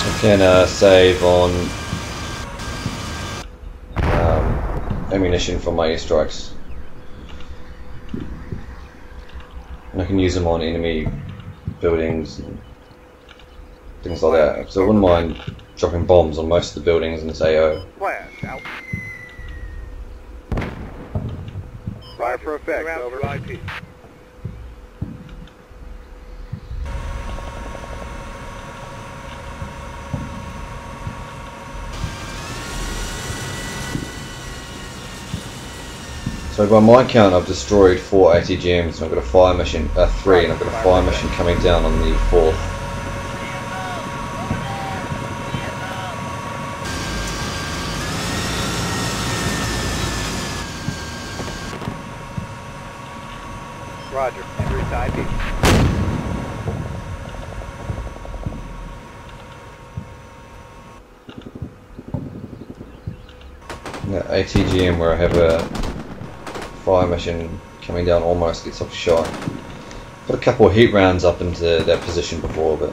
I can save on ammunition from my airstrikes, and I can use them on enemy buildings and things like that. So I wouldn't mind dropping bombs on most of the buildings in this AO. Flash out. Fire for effect. Over. IP. So by my count, I've destroyed 4 ATGMs, and I've got a fire mission, 3, and I've got a fire mission coming down on the 4th. Roger. Entry side B. That ATGM where I have a fire mission coming down almost gets off shot. Put a couple of heat rounds up into that position before, but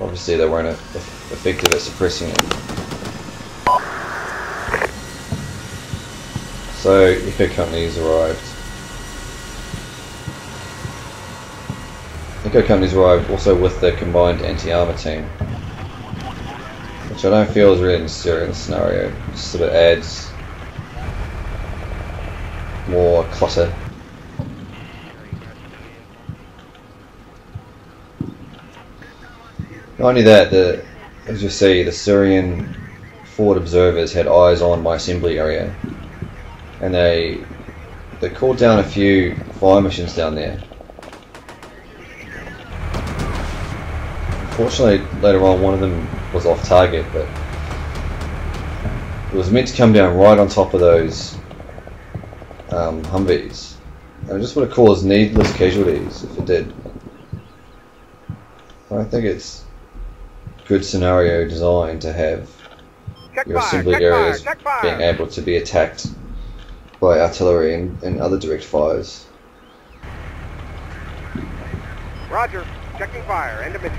obviously they weren't effective at suppressing it. So Echo Company's arrived. Echo Company's arrived also with the combined anti-armour team, which I don't feel is really necessary in this scenario. It just sort of adds more clutter. Not only that, as you see, the Syrian forward observers had eyes on my assembly area, and they called down a few fire missions down there. Unfortunately, later on, one of them was off target, but it was meant to come down right on top of those Humvees, and it just would have caused needless casualties if it did. I don't think it's good scenario design to have your assembly areas being able to be attacked by artillery and other direct fires. Roger. Checking fire. End of mission.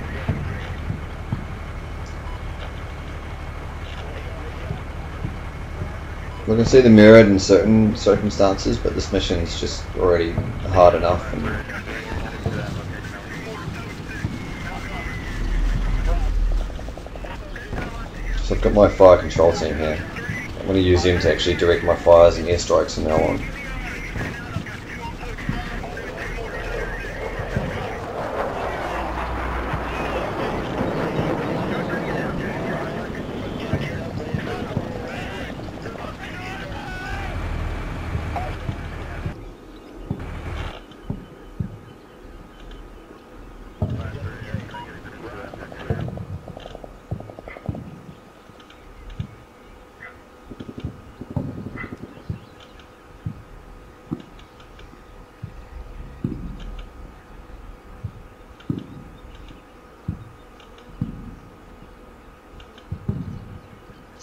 We can see the mirrored in certain circumstances, but this mission is just already hard enough. So I've got my fire control team here. I'm going to use them to actually direct my fires and airstrikes from now on.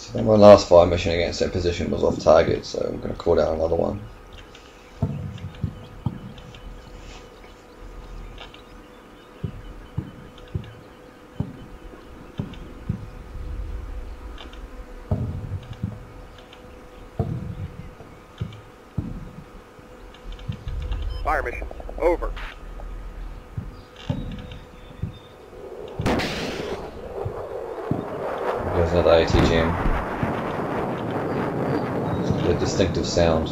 So my last fire mission against that position was off target, so I'm going to call down another one. Fire mission. Over. There's another ATGM. A distinctive sound.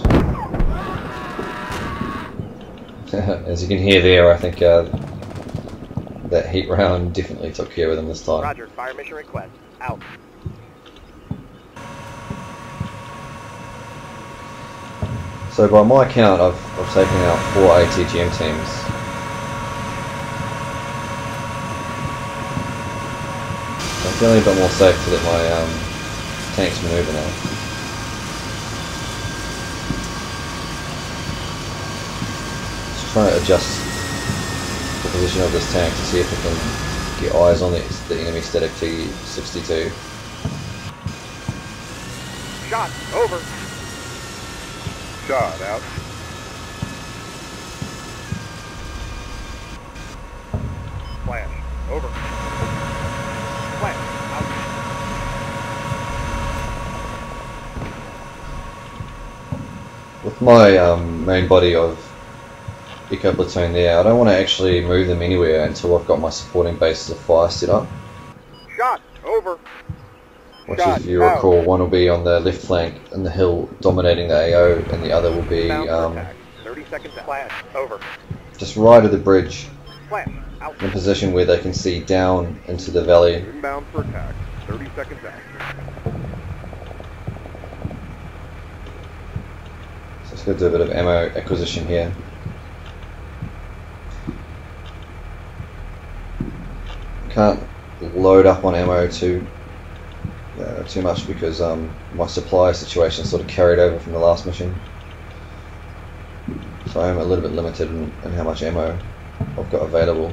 As you can hear there, I think that heat round definitely took care of them this time. Roger. Fire mission request. Out. So by my count, I've taken out 4 ATGM teams. So I'm feeling a bit more safe to let my tanks manoeuvre now. Just trying to adjust the position of this tank to see if we can get eyes on the enemy static T-62. Shot. Over. Shot. Out. Flash. Over. my main body of Eco Platoon there, I don't want to actually move them anywhere until I've got my supporting bases of fire set up. Shot. Over. Which, Shot, if you out. recall, one will be on the left flank in the hill dominating the AO, and the other will be 30 seconds flash. Over. just right of the bridge, Flash. Out. in a position where they can see down into the valley. Inbound for attack. 30 seconds out. So let's go do a bit of ammo acquisition here. Can't load up on ammo too much because my supply situation sort of carried over from the last mission, so I'm a little bit limited in how much ammo I've got available.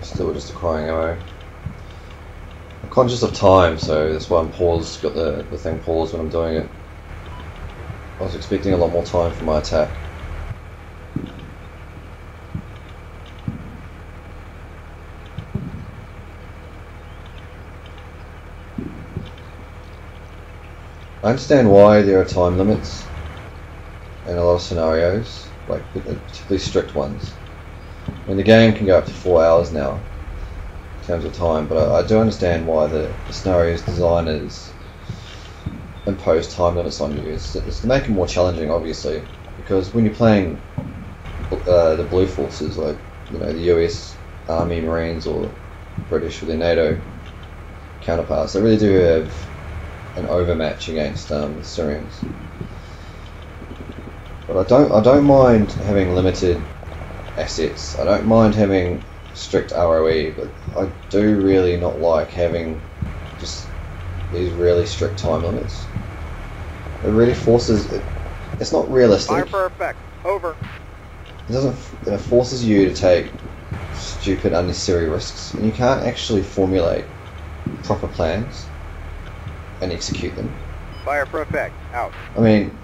Still just acquiring ammo. I'm conscious of time, so that's why I'm paused. Got the thing paused when I'm doing it. I was expecting a lot more time for my attack. I understand why there are time limits in a lot of scenarios, like particularly strict ones. I mean, the game can go up to 4 hours now in terms of time, but I do understand why the scenario's designers impose time limits on you. It's to make it more challenging, obviously, because when you're playing the Blue Forces, like the US Army, Marines, or British with their NATO counterparts, they really do have an overmatch against the Syrians. But I don't mind having limited assets. I don't mind having strict ROE, but I do really not like having just these really strict time limits. It really forces it. It's not realistic. Fire for effect. Over. It forces you to take stupid, unnecessary risks, and you can't actually formulate proper plans and execute them. Fire for effect. Out. I mean,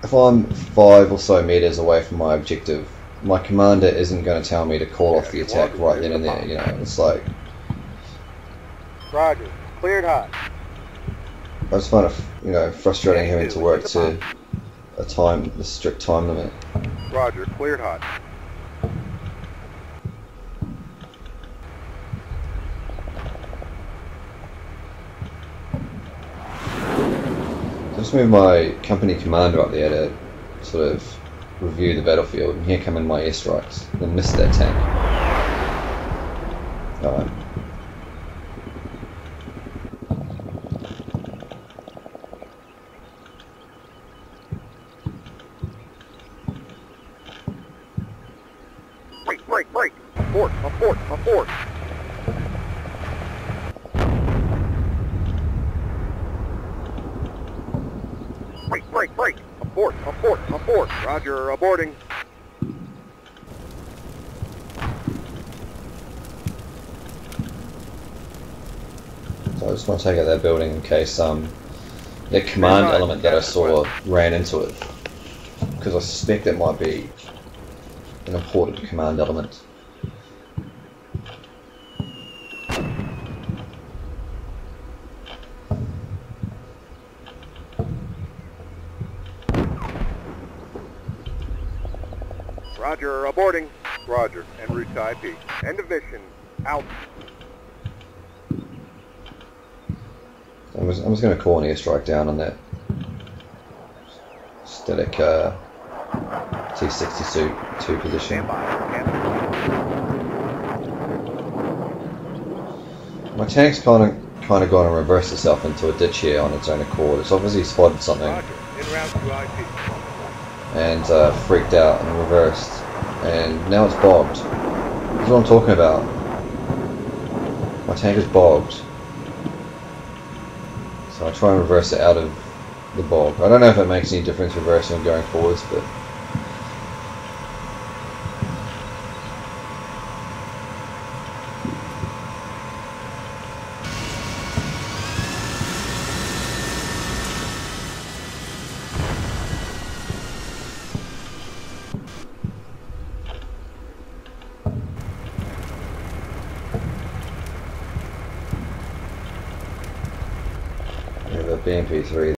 if I'm 5 or so meters away from my objective, my commander isn't going to tell me to call off the attack right then and there. It's like, Roger. Cleared hot. I just find it frustrating having to work to a strict time limit. Roger. Cleared hot. So just move my company commander up there to sort of review the battlefield, and here come in my airstrikes. I missed that tank. Alright. Break. Abort, abort, abort. Break, break, break. Abort, abort, abort. Roger, aborting. So I just want to take out that building in case that command element that I saw ran into it, because I suspect it might be an important command element. Roger, aborting. Roger, en route to IP. End of mission. Out. I'm just going to call an airstrike down on that static T-62 position. Stand by. My tank's kind of gone and reversed itself into a ditch here on its own accord. It's obviously spotted something Roger, en route to IP. and freaked out and reversed, and now it's bogged. That's what I'm talking about. My tank is bogged. So I try and reverse it out of the bog. I don't know if it makes any difference reversing and going forwards, but yeah, the BMP-3